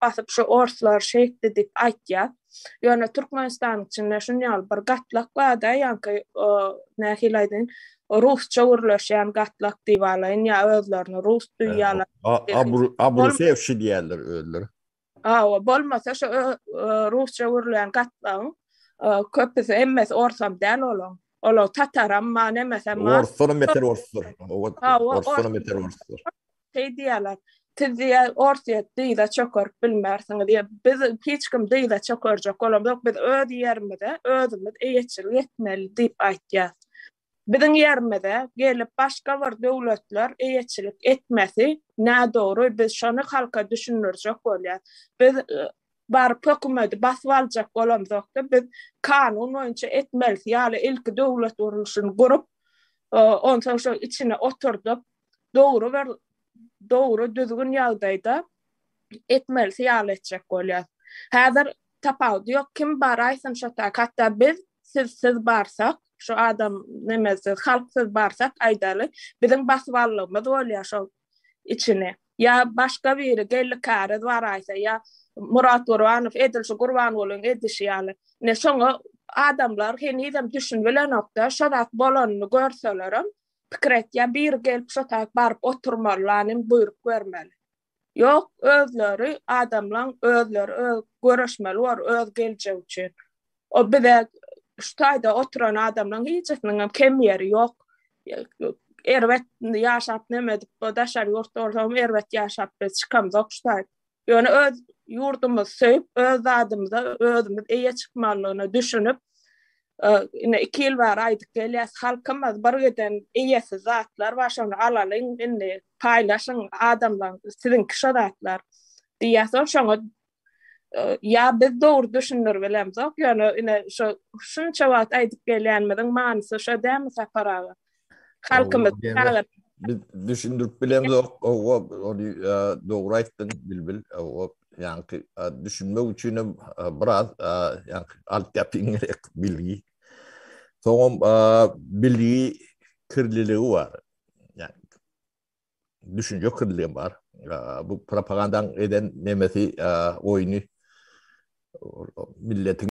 basıp şu orslar şeýle dip aýtýar. Ýöne Türkmenistan içinde şunýal bir gatlak bar da ýanky nähiliýden Rusça gürleşýän gatlak diýip alaýyn ýa özlerini Rus duýýarlar. Abrusevşi diýerler özleri. Bolmasa şu Rusça gürleýän gatlagyň köpüsi emmes orsam däl olan. Ola tataram man emmes emma. Orsonometer orslar. Orsonometer orslar. Diýerler. Tiziye ortaya diýle çökür bilmersiň diýe. Biz hiç kim diýle çökürjek bolam. Biz öz ýerimizde özümiz eýetçilik etmeli diýip aýtýar. Biziň ýerimizde gelip başga bir döwletler eýetçilik etmesi nädogry biz şonu halka düşünürjek bolýar. Biz bar hökümeti basyp aljak bolamsakda biz kanun boýunça etmeli. Ýaly ilki döwlet urulşyny gurup ondan soň içine oturdup doğru düzgün ýagdaýda etmelisi ýaly etjek bolýar. Häzir tapawdy ýok, kim bar aýsyn şota, hatda biz siz barsak, şu adam nemesi halksiz barsak aýdaly, biziň baswallygymyz bolýar şo içine. Ya başga biri gelli kärez bar aýsa, ya Murat Gurbanov edilşi Gurban bolan edişi ýaly. Ne şoňa adamlar henüzem düşünbilen nokta, şodat bolanyny görselerim, pikretýär bir gelip şotak baryp oturmalylaryň buýrup bermeli. Ýok, özleri adamlaryň özleri görüşmeli bar öz geljek üçin. O bize şu taýda oturan adamlaryň hiçbiriniň kem ýeri ýok. Erwet ýaşap nemedip, o daşar ýurtda erwet ýaşap biz çykamzok şu taýda. Ýöne öz ýurdumyzy söýüp, öz adymyza özümiz eýe çykmalygyny düşünüp, ine 2 ýyl bar aýdyk gelýär, halkymyz bir geden eýesi zatlar var, şonu alalyň, indi paýlaşyň adamlaryň siziň kişidatlar diýýär. Şoňa ya biz dogry düşünür bilemzok, ýöne ine şunça wagt aýdyp gelýänmiziň manysy şo dämi saparaga. Halkymyz biz düşündürüp bilemzok, dogry aýtdyn bilbil. Yani düşünmek için biraz yani altyapı gerek bilgi. Sonra bilgi kirliliği var. Yani düşünce kirliliği var. Bu propagandan eden nemesi oyunu milletin